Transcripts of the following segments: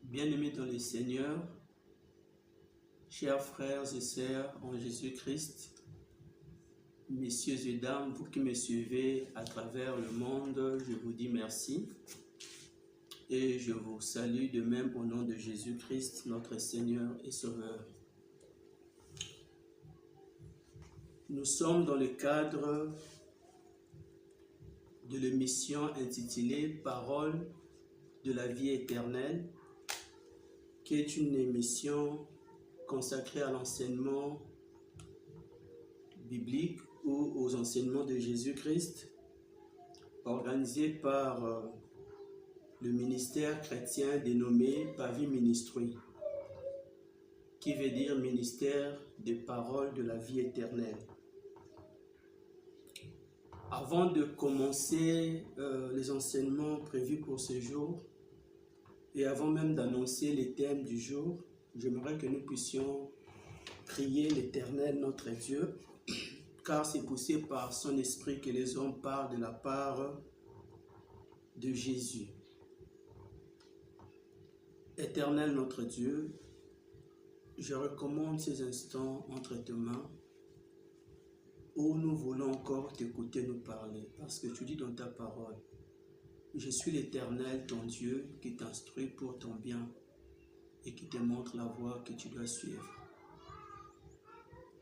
Bien-aimés dans le Seigneur, chers frères et sœurs en Jésus-Christ, messieurs et dames, vous qui me suivez à travers le monde, je vous dis merci et je vous salue de même au nom de Jésus-Christ, notre Seigneur et Sauveur. Nous sommes dans le cadre de l'émission intitulée « Parole de la vie éternelle », qui est une émission consacrée à l'enseignement biblique ou aux enseignements de Jésus-Christ, organisée par le ministère chrétien dénommé Pavi Ministry, qui veut dire ministère des paroles de la vie éternelle. Avant de commencer les enseignements prévus pour ce jour, et avant même d'annoncer les thèmes du jour, j'aimerais que nous puissions prier l'Éternel, notre Dieu, car c'est poussé par son esprit que les hommes parlent de la part de Jésus. Éternel, notre Dieu, je recommande ces instants entre tes mains où nous voulons encore t'écouter nous parler, parce que tu dis dans ta parole: je suis l'Éternel, ton Dieu, qui t'instruit pour ton bien et qui te montre la voie que tu dois suivre.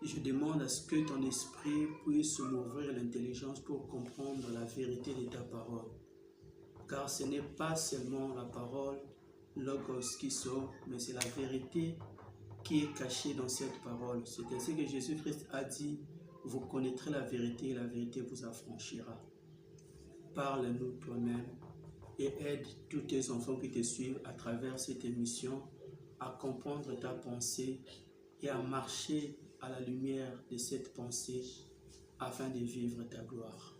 Je demande à ce que ton esprit puisse m'ouvrir l'intelligence pour comprendre la vérité de ta parole. Car ce n'est pas seulement la parole, logos, qui sort, mais c'est la vérité qui est cachée dans cette parole. C'est ainsi que Jésus-Christ a dit: vous connaîtrez la vérité et la vérité vous affranchira. Parle-nous toi-même et aide tous tes enfants qui te suivent à travers cette émission à comprendre ta pensée et à marcher à la lumière de cette pensée afin de vivre ta gloire.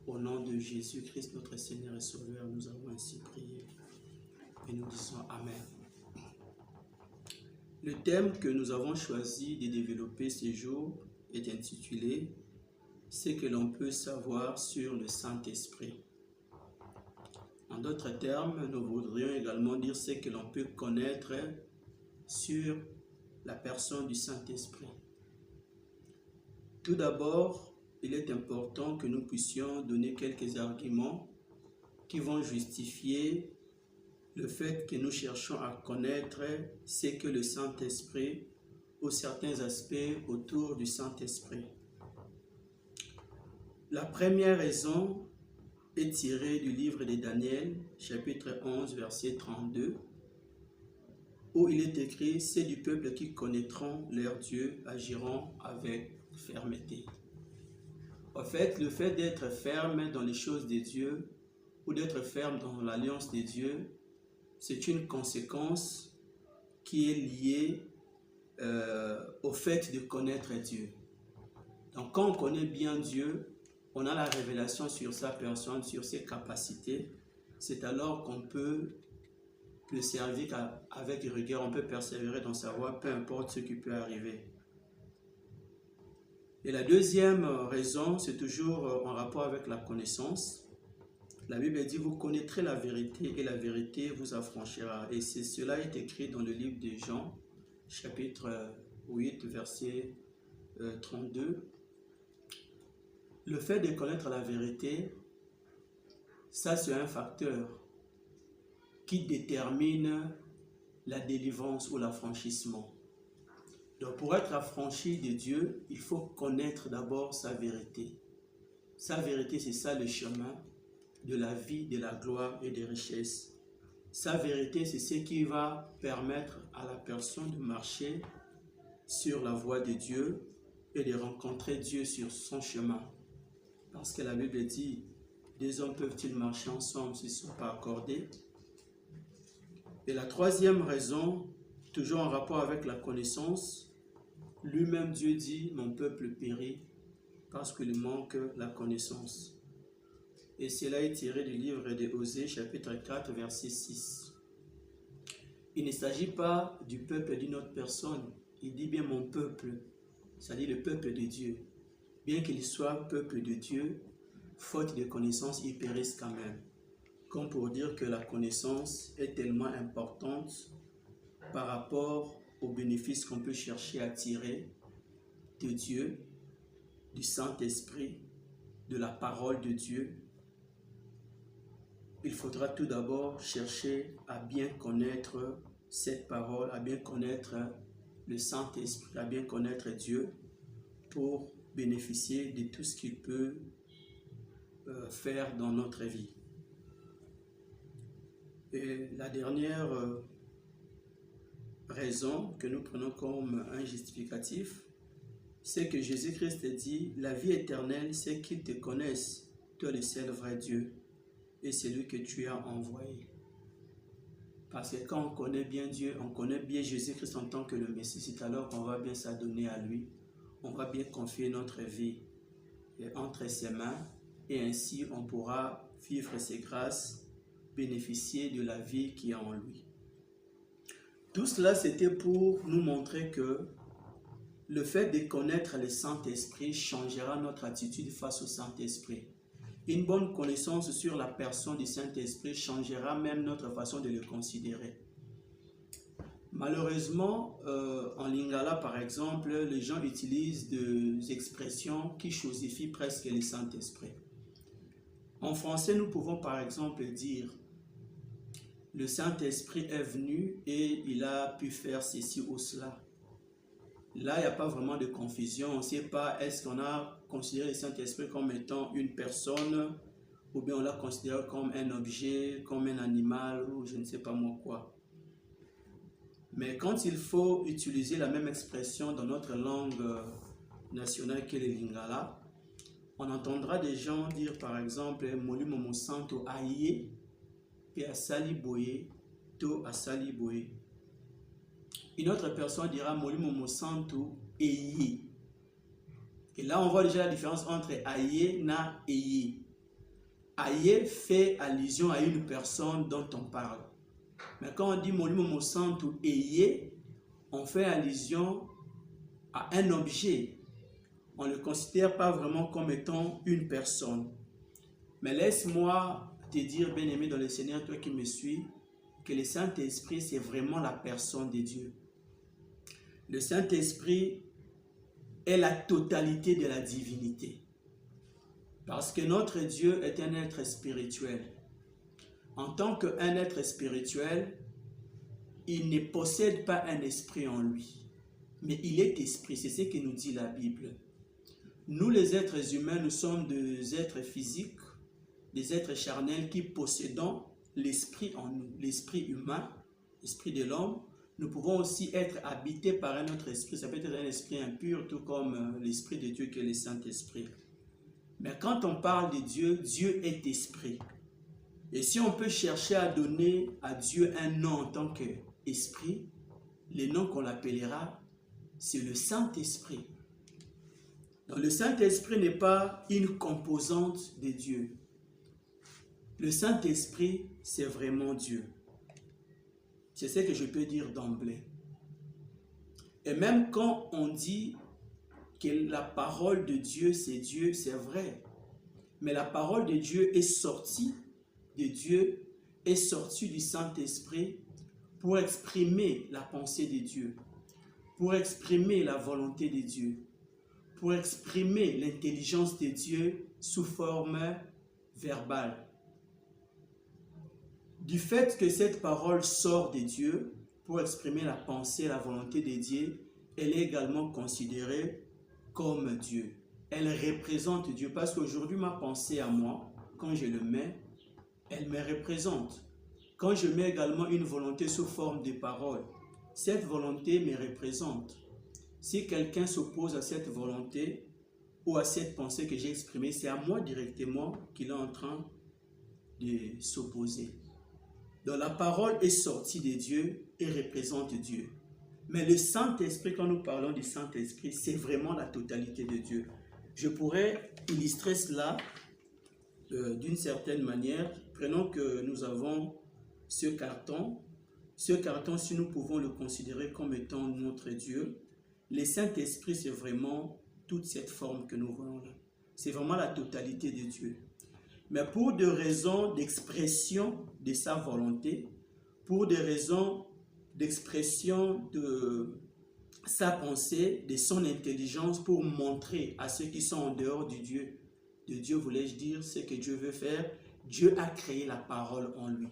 Au nom de Jésus-Christ, notre Seigneur et Sauveur, nous avons ainsi prié et nous disons Amen. Le thème que nous avons choisi de développer ce jour est intitulé « Ce que l'on peut savoir sur le Saint-Esprit ». En d'autres termes, nous voudrions également dire ce que l'on peut connaître sur la personne du Saint-Esprit. Tout d'abord, il est important que nous puissions donner quelques arguments qui vont justifier le fait que nous cherchons à connaître ce que le Saint-Esprit ou certains aspects autour du Saint-Esprit. La première raison est tirée du livre de Daniel, chapitre 11, verset 32, où il est écrit: « C'est du peuple qui connaîtront leur Dieu, agiront avec fermeté. » En fait, le fait d'être ferme dans les choses de Dieu ou d'être ferme dans l'alliance de Dieu, c'est une conséquence qui est liée au fait de connaître Dieu. Donc quand on connaît bien Dieu, on a la révélation sur sa personne, sur ses capacités. C'est alors qu'on peut le servir avec rigueur, on peut persévérer dans sa voie, peu importe ce qui peut arriver. Et la deuxième raison, c'est toujours en rapport avec la connaissance. La Bible dit: vous connaîtrez la vérité et la vérité vous affranchira. Et cela est écrit dans le livre de Jean, chapitre 8, verset 32. Le fait de connaître la vérité, ça c'est un facteur qui détermine la délivrance ou l'affranchissement. Donc pour être affranchi de Dieu, il faut connaître d'abord sa vérité. Sa vérité, c'est ça le chemin de la vie, de la gloire et des richesses. Sa vérité, c'est ce qui va permettre à la personne de marcher sur la voie de Dieu et de rencontrer Dieu sur son chemin. Parce que la Bible dit: des hommes peuvent-ils marcher ensemble s'ils ne sont pas accordés? Et la troisième raison, toujours en rapport avec la connaissance, lui-même Dieu dit: mon peuple périt parce qu'il manque la connaissance. Et cela est tiré du livre de Osée, chapitre 4, verset 6. Il ne s'agit pas du peuple d'une autre personne. Il dit bien mon peuple, c'est-à-dire le peuple de Dieu. Bien qu'il soit peuple de Dieu, faute de connaissance, ils périssent quand même. Comme pour dire que la connaissance est tellement importante par rapport aux bénéfices qu'on peut chercher à tirer de Dieu, du Saint-Esprit, de la parole de Dieu. Il faudra tout d'abord chercher à bien connaître cette parole, à bien connaître le Saint-Esprit, à bien connaître Dieu pour bénéficier de tout ce qu'il peut faire dans notre vie. Et la dernière raison que nous prenons comme un justificatif, c'est que Jésus-Christ dit, la vie éternelle, c'est qu'ils te connaissent, toi le seul vrai Dieu, et celui que tu as envoyé. Parce que quand on connaît bien Dieu, on connaît bien Jésus-Christ en tant que le Messie, c'est alors qu'on va bien s'adonner à lui. On va bien confier notre vie entre ses mains et ainsi on pourra vivre ses grâces, bénéficier de la vie qui est en lui. Tout cela, c'était pour nous montrer que le fait de connaître le Saint-Esprit changera notre attitude face au Saint-Esprit. Une bonne connaissance sur la personne du Saint-Esprit changera même notre façon de le considérer. Malheureusement, en lingala par exemple, les gens utilisent des expressions qui chosifient presque le Saint-Esprit. En français, nous pouvons par exemple dire « Le Saint-Esprit est venu et il a pu faire ceci ou cela ». Là, il n'y a pas vraiment de confusion. On ne sait pas est-ce qu'on a considéré le Saint-Esprit comme étant une personne ou bien on l'a considéré comme un objet, comme un animal ou je ne sais pas moi quoi. Mais quand il faut utiliser la même expression dans notre langue nationale qu'est le lingala, on entendra des gens dire par exemple « Molu momo santo aye pe asali boye to asali boye ». Une autre personne dira Moli Momo Santo Eye. Et là, on voit déjà la différence entre Aye na Eye. Aye fait allusion à une personne dont on parle. Mais quand on dit Moli Momo Santo Eye, on fait allusion à un objet. On ne le considère pas vraiment comme étant une personne. Mais laisse-moi te dire, bien-aimé dans le Seigneur, toi qui me suis, que le Saint-Esprit, c'est vraiment la personne de Dieu. Le Saint-Esprit est la totalité de la divinité. Parce que notre Dieu est un être spirituel. En tant qu'un être spirituel, il ne possède pas un esprit en lui. Mais il est esprit, c'est ce que nous dit la Bible. Nous les êtres humains, nous sommes des êtres physiques, des êtres charnels qui possédons l'esprit en nous, l'esprit humain, l'esprit de l'homme. Nous pouvons aussi être habités par un autre esprit. Ça peut être un esprit impur, tout comme l'esprit de Dieu qui est le Saint-Esprit. Mais quand on parle de Dieu, Dieu est esprit. Et si on peut chercher à donner à Dieu un nom en tant qu'esprit, le nom qu'on l'appellera, c'est le Saint-Esprit. Donc le Saint-Esprit n'est pas une composante de Dieu. Le Saint-Esprit, c'est vraiment Dieu. C'est ce que je peux dire d'emblée. Et même quand on dit que la parole de Dieu, c'est vrai. Mais la parole de Dieu est sortie de Dieu, est sortie du Saint-Esprit pour exprimer la pensée de Dieu, pour exprimer la volonté de Dieu, pour exprimer l'intelligence de Dieu sous forme verbale. Du fait que cette parole sort de Dieu pour exprimer la pensée, la volonté de Dieu, elle est également considérée comme Dieu. Elle représente Dieu parce qu'aujourd'hui, ma pensée à moi, quand je le mets, elle me représente. Quand je mets également une volonté sous forme de parole, cette volonté me représente. Si quelqu'un s'oppose à cette volonté ou à cette pensée que j'ai exprimée, c'est à moi directement qu'il est en train de s'opposer. Donc la parole est sortie de Dieu et représente Dieu. Mais le Saint-Esprit, quand nous parlons du Saint-Esprit, c'est vraiment la totalité de Dieu. Je pourrais illustrer cela d'une certaine manière. Prenons que nous avons ce carton. Ce carton, si nous pouvons le considérer comme étant notre Dieu, le Saint-Esprit, c'est vraiment toute cette forme que nous voyons là. C'est vraiment la totalité de Dieu. Mais pour des raisons d'expression de sa volonté, pour des raisons d'expression de sa pensée, de son intelligence, pour montrer à ceux qui sont en dehors de Dieu, voulais-je dire, ce que Dieu veut faire, Dieu a créé la parole en lui.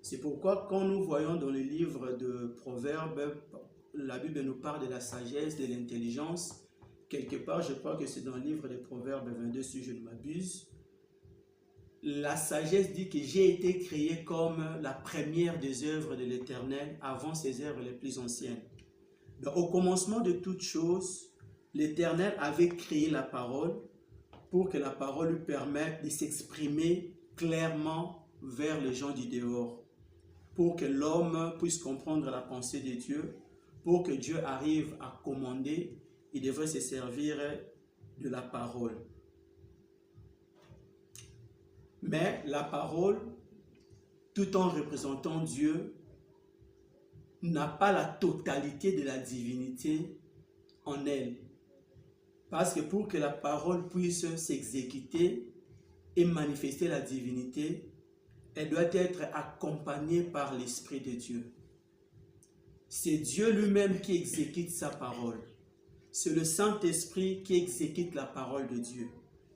C'est pourquoi quand nous voyons dans le livre de Proverbes, la Bible nous parle de la sagesse, de l'intelligence. Quelque part, je crois que c'est dans le livre de Proverbes 22, si je ne m'abuse. La sagesse dit que j'ai été créé comme la première des œuvres de l'Éternel avant ses œuvres les plus anciennes. Donc, au commencement de toutes choses, l'Éternel avait créé la parole pour que la parole lui permette de s'exprimer clairement vers les gens du dehors, pour que l'homme puisse comprendre la pensée de Dieu, pour que Dieu arrive à commander, il devrait se servir de la parole. Mais la parole, tout en représentant Dieu, n'a pas la totalité de la divinité en elle. Parce que pour que la parole puisse s'exécuter et manifester la divinité, elle doit être accompagnée par l'Esprit de Dieu. C'est Dieu lui-même qui exécute sa parole. C'est le Saint-Esprit qui exécute la parole de Dieu.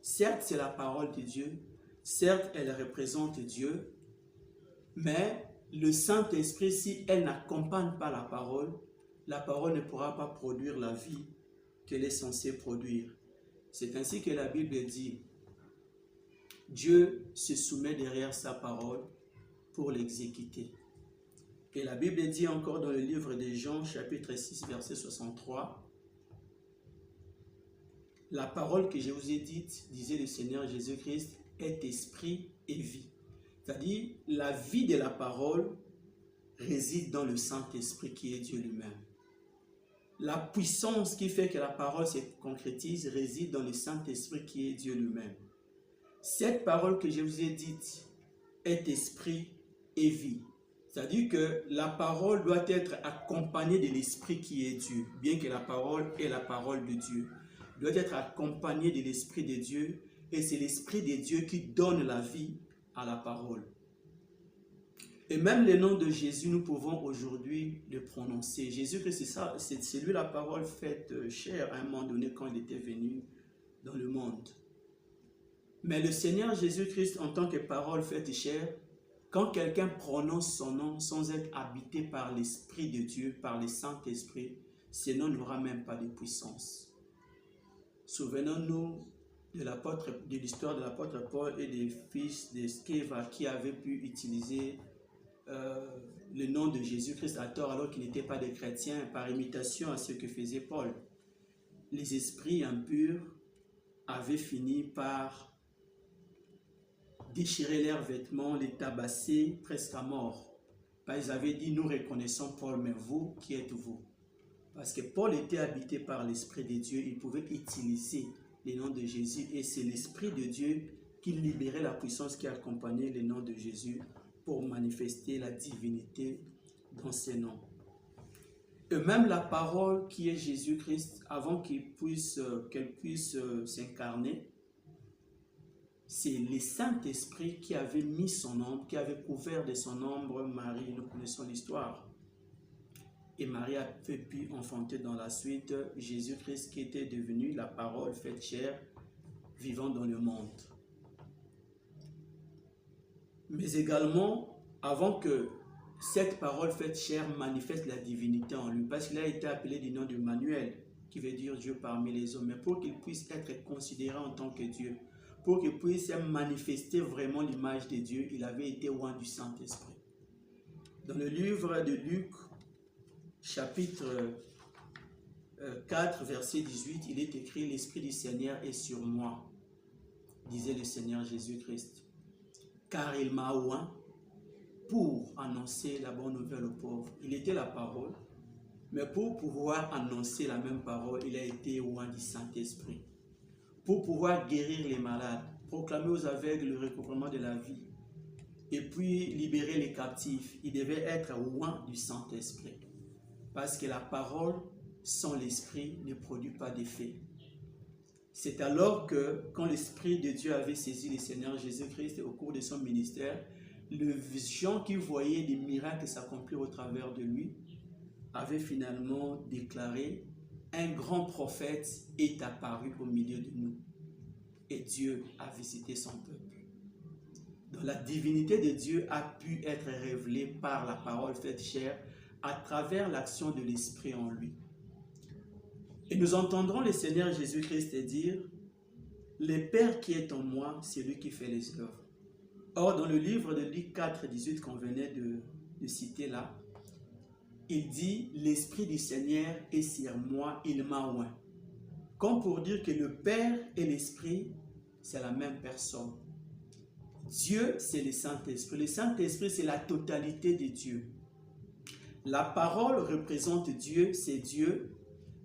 Certes, c'est la parole de Dieu. Certes, elle représente Dieu. Mais le Saint-Esprit, si elle n'accompagne pas la parole ne pourra pas produire la vie qu'elle est censée produire. C'est ainsi que la Bible dit, Dieu se soumet derrière sa parole pour l'exécuter. Et la Bible dit encore dans le livre de Jean, chapitre 6, verset 63, la parole que je vous ai dite, disait le Seigneur Jésus-Christ, est esprit et vie. C'est-à-dire, la vie de la parole réside dans le Saint-Esprit qui est Dieu lui-même. La puissance qui fait que la parole se concrétise réside dans le Saint-Esprit qui est Dieu lui-même. Cette parole que je vous ai dite est esprit et vie. C'est-à-dire que la parole doit être accompagnée de l'Esprit qui est Dieu, bien que la parole est la parole de Dieu. Elle doit être accompagnée de l'Esprit de Dieu, et c'est l'Esprit de Dieu qui donne la vie à la parole. Et même le nom de Jésus, nous pouvons aujourd'hui le prononcer. Jésus-Christ, c'est lui la parole faite chair à un moment donné quand il était venu dans le monde. Mais le Seigneur Jésus-Christ, en tant que parole faite chair, quand quelqu'un prononce son nom sans être habité par l'Esprit de Dieu, par le Saint-Esprit, ce nom n'aura même pas de puissance. Souvenons-nous de l'histoire de l'apôtre Paul et des fils de Sceva qui avaient pu utiliser le nom de Jésus-Christ à tort alors qu'ils n'étaient pas des chrétiens par imitation à ce que faisait Paul. Les esprits impurs avaient fini par déchirer leurs vêtements, les tabasser presque à mort. Ils avaient dit, nous reconnaissons Paul, mais vous, qui êtes-vous? Parce que Paul était habité par l'Esprit de Dieu, il pouvait utiliser le nom de Jésus et c'est l'Esprit de Dieu qui libérait la puissance qui accompagnait le nom de Jésus pour manifester la divinité dans ses noms. Et même la parole qui est Jésus-Christ, avant qu'elle puisse s'incarner, c'est le Saint-Esprit qui avait mis son ombre, qui avait couvert de son ombre Marie. Nous connaissons l'histoire. Et Marie a pu enfanter dans la suite Jésus-Christ qui était devenu la parole faite chair, vivant dans le monde. Mais également, avant que cette parole faite chair manifeste la divinité en lui, parce qu'il a été appelé du nom de Manuel, qui veut dire Dieu parmi les hommes, mais pour qu'il puisse être considéré en tant que Dieu, pour qu'il puisse manifester vraiment l'image de Dieu, il avait été oint du Saint-Esprit. Dans le livre de Luc, chapitre 4, verset 18, il est écrit « L'Esprit du Seigneur est sur moi », disait le Seigneur Jésus-Christ, « car il m'a oint pour annoncer la bonne nouvelle aux pauvres. » Il était la parole, mais pour pouvoir annoncer la même parole, il a été oint du Saint-Esprit. Pour pouvoir guérir les malades, proclamer aux aveugles le recouvrement de la vie, et puis libérer les captifs. Il devait être loin du Saint-Esprit. Parce que la parole sans l'Esprit ne produit pas d'effet. C'est alors que, quand l'Esprit de Dieu avait saisi le Seigneur Jésus-Christ au cours de son ministère, les gens qui voyaient des miracles s'accomplir au travers de lui avaient finalement déclaré: un grand prophète est apparu au milieu de nous. Et Dieu a visité son peuple. Donc la divinité de Dieu a pu être révélée par la parole faite chair à travers l'action de l'Esprit en lui. Et nous entendrons le Seigneur Jésus-Christ dire: le Père qui est en moi, c'est lui qui fait les œuvres. Or, dans le livre de Luc 4, 18 qu'on venait de citer là, il dit: l'Esprit du Seigneur est sur moi, il m'a oint. Comme pour dire que le Père et l'Esprit, c'est la même personne. Dieu, c'est le Saint-Esprit. Le Saint-Esprit, c'est la totalité de Dieu. La parole représente Dieu, c'est Dieu,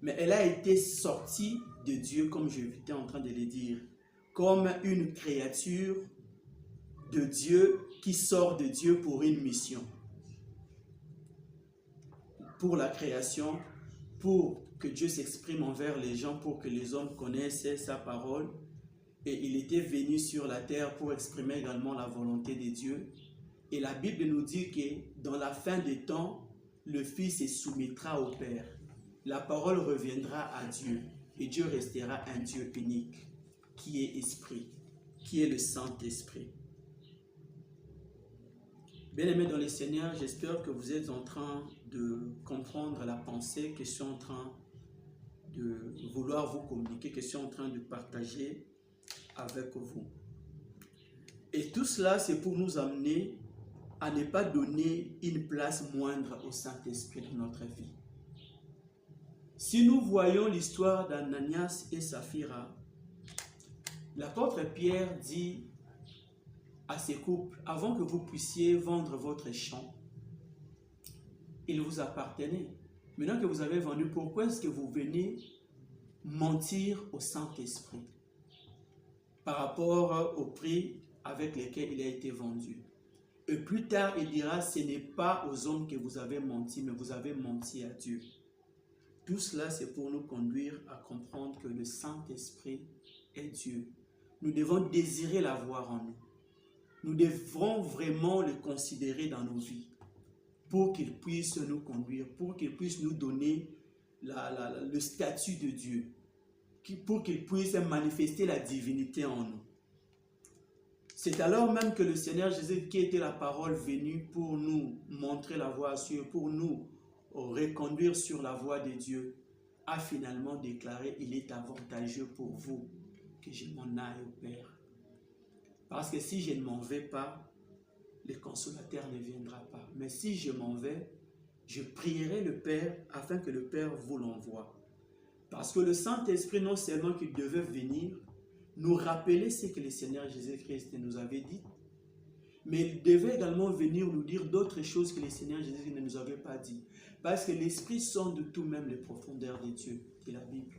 mais elle a été sortie de Dieu, comme j'étais en train de le dire, comme une créature de Dieu qui sort de Dieu pour une mission. Pour la création, pour que Dieu s'exprime envers les gens, pour que les hommes connaissent sa parole. Et il était venu sur la terre pour exprimer également la volonté de Dieu. Et la Bible nous dit que dans la fin des temps, le Fils se soumettra au Père. La parole reviendra à Dieu. Et Dieu restera un Dieu unique, qui est Esprit, qui est le Saint-Esprit. Bien-aimés dans le Seigneur, j'espère que vous êtes en train de comprendre la pensée que je suis en train de vouloir vous communiquer, que je suis en train de partager avec vous. Et tout cela, c'est pour nous amener à ne pas donner une place moindre au Saint-Esprit dans notre vie. Si nous voyons l'histoire d'Ananias et Saphira, l'apôtre Pierre dit à ces couples: avant que vous puissiez vendre votre champ, il vous appartenait. Maintenant que vous avez vendu, pourquoi est-ce que vous venez mentir au Saint-Esprit par rapport au prix avec lequel il a été vendu? Et plus tard, il dira: ce n'est pas aux hommes que vous avez menti, mais vous avez menti à Dieu. Tout cela, c'est pour nous conduire à comprendre que le Saint-Esprit est Dieu. Nous devons désirer l'avoir en nous. Nous devrons vraiment le considérer dans nos vies pour qu'il puisse nous conduire, pour qu'il puisse nous donner le statut de Dieu, pour qu'il puisse manifester la divinité en nous. C'est alors même que le Seigneur Jésus, qui était la parole venue pour nous montrer la voie à suivre, pour nous reconduire sur la voie de Dieu, a finalement déclaré: il est avantageux pour vous que je m'en aille au Père. Parce que si je ne m'en vais pas, le consolateur ne viendra pas. Mais si je m'en vais, je prierai le Père afin que le Père vous l'envoie. Parce que le Saint-Esprit, non seulement qu'il devait venir nous rappeler ce que le Seigneur Jésus-Christ nous avait dit, mais il devait également venir nous dire d'autres choses que le Seigneur Jésus ne nous avait pas dit. Parce que l'Esprit sonde tout même les profondeurs de Dieu, de la Bible.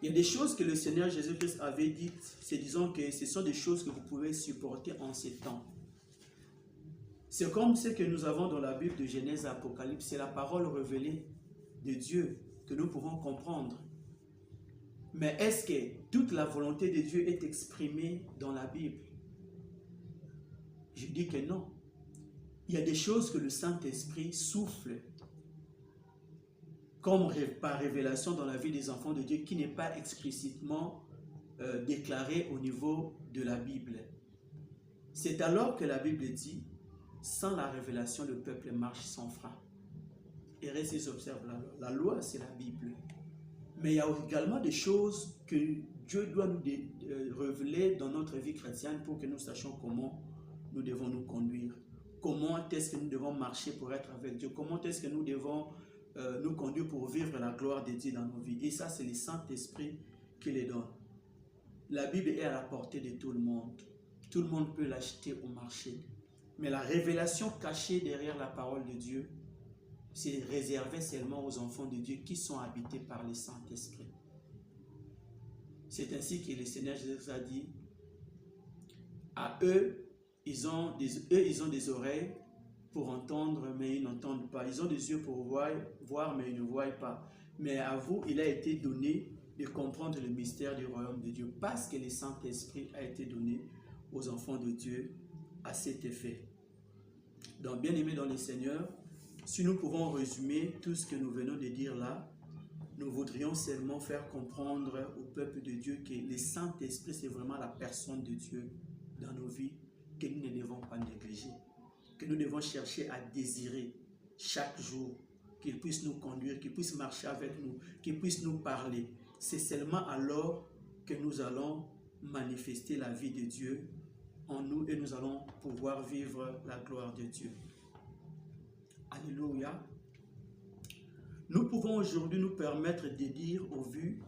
Il y a des choses que le Seigneur Jésus-Christ avait dites, c'est disons que ce sont des choses que vous pouvez supporter en ces temps. C'est comme ce que nous avons dans la Bible de Genèse à Apocalypse, c'est la parole révélée de Dieu que nous pouvons comprendre. Mais est-ce que toute la volonté de Dieu est exprimée dans la Bible? Je dis que non. Il y a des choses que le Saint-Esprit souffle comme par révélation dans la vie des enfants de Dieu qui n'est pas explicitement déclaré au niveau de la Bible. C'est alors que la Bible dit: sans la révélation, le peuple marche sans frein. Et restez observe la loi. La loi, c'est la Bible. Mais il y a également des choses que Dieu doit nous révéler dans notre vie chrétienne pour que nous sachions comment nous devons nous conduire. Comment est-ce que nous devons marcher pour être avec Dieu? Comment est-ce que nous devons nous conduire pour vivre la gloire de Dieu dans nos vies? Et ça, c'est le Saint-Esprit qui les donne. La Bible est à la portée de tout le monde. Tout le monde peut l'acheter au marché. Mais la révélation cachée derrière la parole de Dieu, c'est réservé seulement aux enfants de Dieu qui sont habités par le Saint-Esprit. C'est ainsi que le Seigneur Jésus a dit: À eux, ils ont des oreilles pour entendre, mais ils n'entendent pas. Ils ont des yeux pour voir, mais ils ne voient pas. Mais à vous, il a été donné de comprendre le mystère du royaume de Dieu, parce que le Saint-Esprit a été donné aux enfants de Dieu à cet effet. Donc, bien aimés dans le Seigneur, si nous pouvons résumer tout ce que nous venons de dire là, nous voudrions seulement faire comprendre au peuple de Dieu que le Saint-Esprit, c'est vraiment la personne de Dieu dans nos vies, que nous ne devons pas négliger, que nous devons chercher à désirer chaque jour, qu'il puisse nous conduire, qu'il puisse marcher avec nous, qu'il puisse nous parler. C'est seulement alors que nous allons manifester la vie de Dieu en nous et nous allons pouvoir vivre la gloire de Dieu. Alléluia. Nous pouvons aujourd'hui nous permettre de dire au vu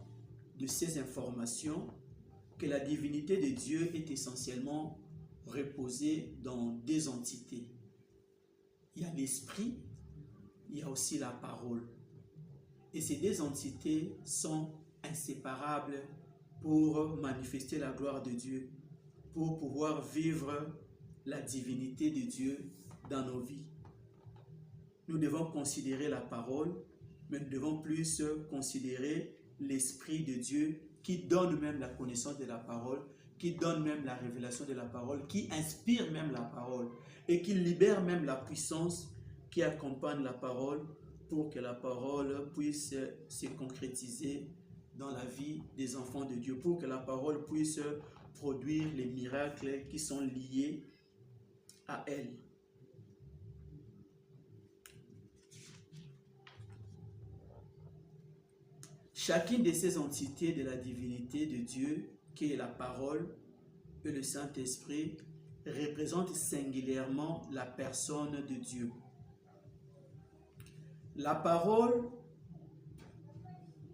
de ces informations que la divinité de Dieu est essentiellement reposée dans deux entités. Il y a l'esprit, il y a aussi la parole. Et ces deux entités sont inséparables pour manifester la gloire de Dieu, pour pouvoir vivre la divinité de Dieu dans nos vies. Nous devons considérer la parole, mais nous devons plus considérer l'Esprit de Dieu qui donne même la connaissance de la parole, qui donne même la révélation de la parole, qui inspire même la parole et qui libère même la puissance qui accompagne la parole pour que la parole puisse se concrétiser dans la vie des enfants de Dieu, pour que la parole puisse produire les miracles qui sont liés à elle. Chacune de ces entités de la divinité de Dieu, qui est la parole et le Saint-Esprit, représente singulièrement la personne de Dieu. La parole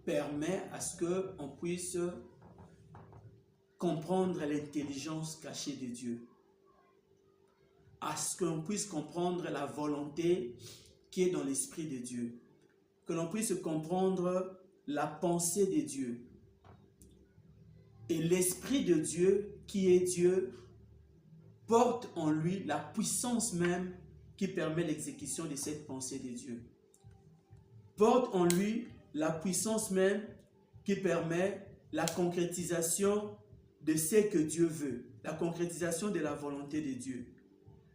permet à ce qu'on puisse comprendre l'intelligence cachée de Dieu, à ce qu'on puisse comprendre la volonté qui est dans l'Esprit de Dieu, que l'on puisse comprendre la pensée de Dieu. Et l'Esprit de Dieu, qui est Dieu, porte en lui la puissance même qui permet l'exécution de cette pensée de Dieu. Porte en lui la puissance même qui permet la concrétisation de ce que Dieu veut, la concrétisation de la volonté de Dieu.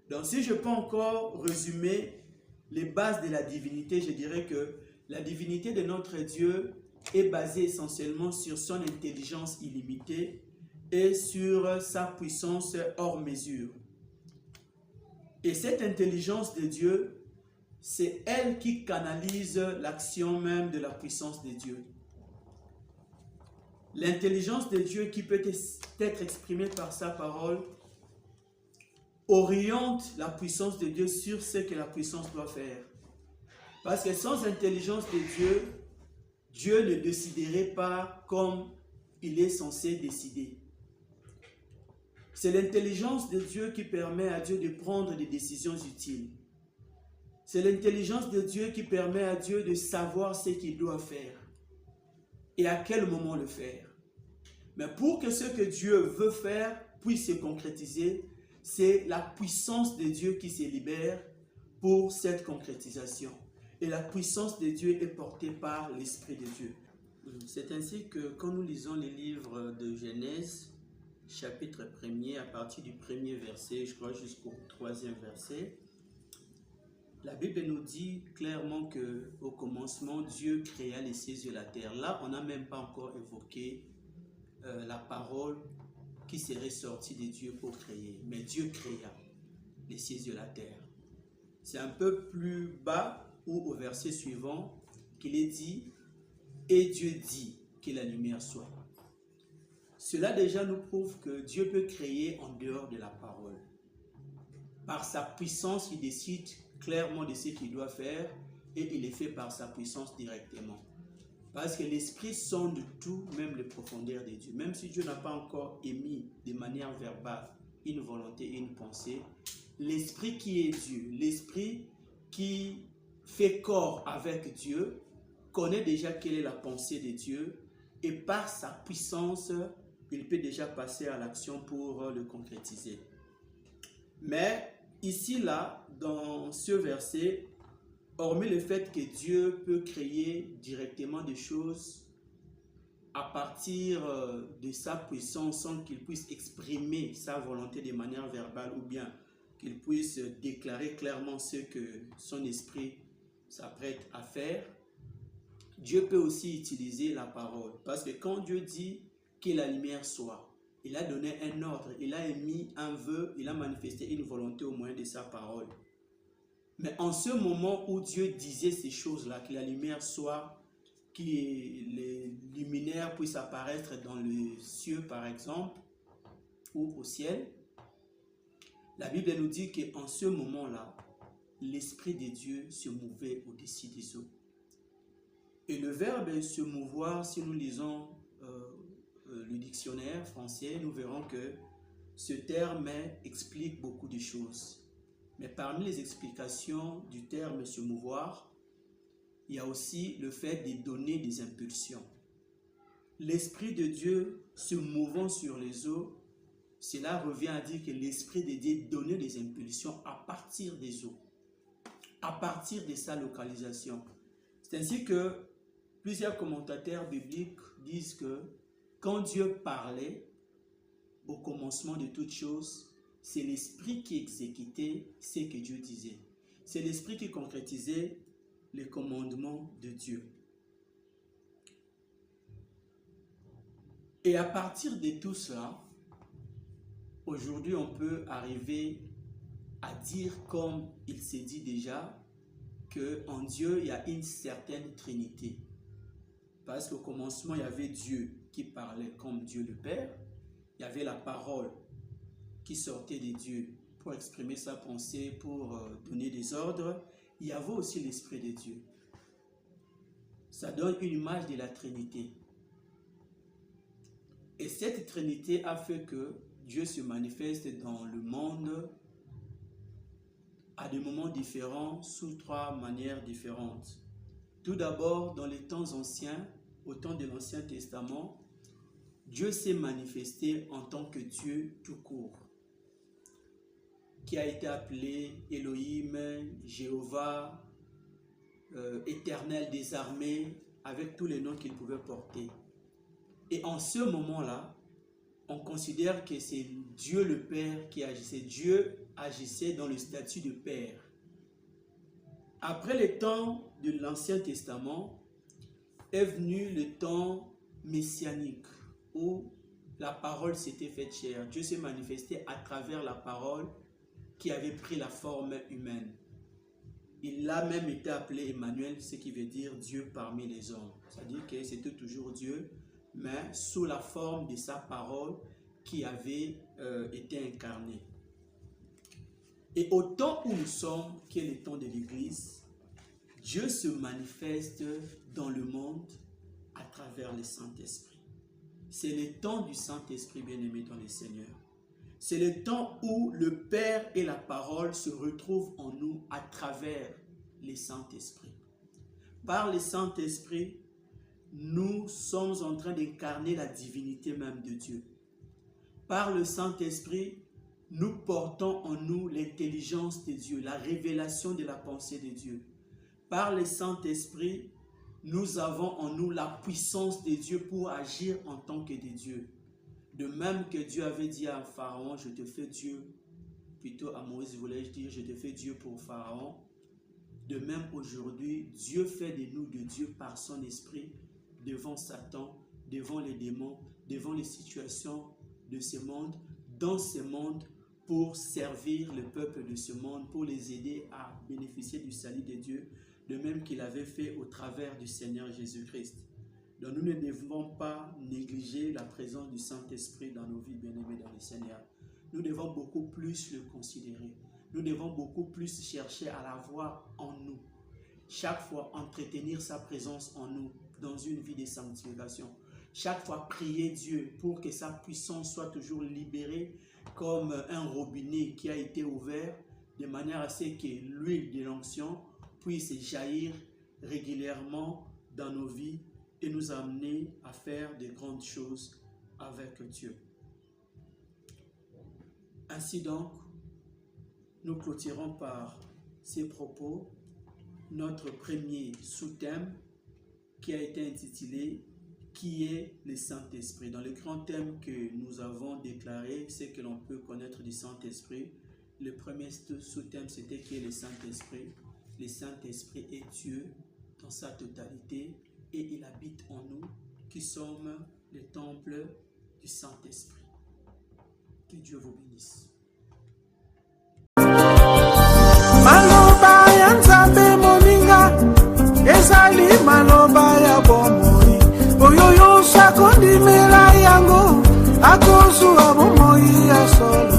Donc si je peux encore résumer les bases de la divinité, je dirais que la divinité de notre Dieu est basée essentiellement sur son intelligence illimitée et sur sa puissance hors mesure. Et cette intelligence de Dieu, c'est elle qui canalise l'action même de la puissance de Dieu. L'intelligence de Dieu qui peut être exprimée par sa parole oriente la puissance de Dieu sur ce que la puissance doit faire. Parce que sans intelligence de Dieu, Dieu ne déciderait pas comme il est censé décider. C'est l'intelligence de Dieu qui permet à Dieu de prendre des décisions utiles. C'est l'intelligence de Dieu qui permet à Dieu de savoir ce qu'il doit faire et à quel moment le faire. Mais pour que ce que Dieu veut faire puisse se concrétiser, c'est la puissance de Dieu qui se libère pour cette concrétisation. Et la puissance de Dieu est portée par l'Esprit de Dieu. C'est ainsi que quand nous lisons les livres de Genèse, chapitre 1er, à partir du 1er verset, je crois jusqu'au 3e verset, la Bible nous dit clairement qu'au commencement, Dieu créa les cieux et la terre. Là, on n'a même pas encore évoqué la parole qui serait sortie de Dieu pour créer. Mais Dieu créa les cieux et la terre. C'est un peu plus bas ou au verset suivant qu'il est dit « Et Dieu dit que la lumière soit ». Cela déjà nous prouve que Dieu peut créer en dehors de la parole. Par sa puissance, il décide clairement de ce qu'il doit faire et il le fait par sa puissance directement. Parce que l'Esprit sonde tout, même les profondeurs de Dieu. Même si Dieu n'a pas encore émis de manière verbale une volonté et une pensée, l'Esprit qui est Dieu, l'Esprit qui fait corps avec Dieu, connaît déjà quelle est la pensée de Dieu et par sa puissance, il peut déjà passer à l'action pour le concrétiser. Mais ici, là, dans ce verset, hormis le fait que Dieu peut créer directement des choses à partir de sa puissance sans qu'il puisse exprimer sa volonté de manière verbale ou bien qu'il puisse déclarer clairement ce que son esprit s'apprête à faire, Dieu peut aussi utiliser la parole. Parce que quand Dieu dit que la lumière soit, il a donné un ordre, il a émis un vœu, il a manifesté une volonté au moyen de sa parole. Mais en ce moment où Dieu disait ces choses-là, que la lumière soit, que les luminaires puissent apparaître dans les cieux par exemple, ou au ciel, la Bible nous dit qu'en ce moment-là, l'Esprit de Dieu se mouvait au-dessus des eaux. Et le verbe se mouvoir, si nous lisons le dictionnaire français, nous verrons que ce terme explique beaucoup de choses. Mais parmi les explications du terme se mouvoir, il y a aussi le fait de donner des impulsions. L'Esprit de Dieu se mouvant sur les eaux, cela revient à dire que l'Esprit de Dieu donnait des impulsions à partir des eaux, à partir de sa localisation. C'est ainsi que plusieurs commentateurs bibliques disent que quand Dieu parlait au commencement de toutes choses, c'est l'Esprit qui exécutait ce que Dieu disait. C'est l'Esprit qui concrétisait les commandements de Dieu. Et à partir de tout cela, aujourd'hui on peut arriver à dire, comme il s'est dit déjà, qu'en Dieu il y a une certaine Trinité. Parce qu'au commencement il y avait Dieu qui parlait comme Dieu le Père, il y avait la parole qui sortait de Dieu pour exprimer sa pensée, pour donner des ordres. Il y avait aussi l'Esprit de Dieu. Ça donne une image de la Trinité. Et cette Trinité a fait que Dieu se manifeste dans le monde à des moments différents, sous trois manières différentes. Tout d'abord, dans les temps anciens, au temps de l'Ancien Testament, Dieu s'est manifesté en tant que Dieu tout court, qui a été appelé Elohim, Jéhovah, Éternel des armées, avec tous les noms qu'il pouvait porter. Et en ce moment-là, on considère que c'est Dieu le Père qui agissait. Dieu agissait dans le statut de Père. Après le temps de l'Ancien Testament, est venu le temps messianique, où la parole s'était faite chair. Dieu s'est manifesté à travers la parole qui avait pris la forme humaine. Il a même été appelé Emmanuel, ce qui veut dire Dieu parmi les hommes. C'est-à-dire que c'était toujours Dieu, mais sous la forme de sa parole qui avait été incarnée. Et au temps où nous sommes, qui est le temps de l'Église, Dieu se manifeste dans le monde à travers le Saint-Esprit. C'est le temps du Saint-Esprit bien-aimé dans le Seigneur. C'est le temps où le Père et la parole se retrouvent en nous à travers le Saint-Esprit. Par le Saint-Esprit, nous sommes en train d'incarner la divinité même de Dieu. Par le Saint-Esprit, nous portons en nous l'intelligence de Dieu, la révélation de la pensée de Dieu. Par le Saint-Esprit, nous avons en nous la puissance de Dieu pour agir en tant que de Dieu. De même que Dieu avait dit à Pharaon, je te fais Dieu, plutôt à Moïse voulais-je dire, je te fais Dieu pour Pharaon. De même aujourd'hui, Dieu fait de nous de Dieu par son esprit devant Satan, devant les démons, devant les situations de ce monde, dans ce monde, pour servir le peuple de ce monde, pour les aider à bénéficier du salut de Dieu, de même qu'il avait fait au travers du Seigneur Jésus-Christ. Donc nous ne devons pas négliger la présence du Saint-Esprit dans nos vies, bien-aimés dans le Seigneur. Nous devons beaucoup plus le considérer. Nous devons beaucoup plus chercher à l'avoir en nous. Chaque fois, entretenir sa présence en nous dans une vie de sanctification. Chaque fois, prier Dieu pour que sa puissance soit toujours libérée comme un robinet qui a été ouvert, de manière à ce que l'huile de l'onction puisse jaillir régulièrement dans nos vies et nous amener à faire de grandes choses avec Dieu. Ainsi donc, nous clôturons par ces propos notre premier sous-thème qui a été intitulé « Qui est le Saint-Esprit ?» Dans le grand thème que nous avons déclaré, c'est que l'on peut connaître du Saint-Esprit. Le premier sous-thème, c'était « Qui est le Saint-Esprit ?» Le Saint-Esprit est Dieu dans sa totalité et il habite en nous qui sommes le temple du Saint-Esprit. Que Dieu vous bénisse. Maloba ya Nzambe moninga ezali maloba ya bomoi oyo yo sakondimela yango akozwa bomoi ya solo.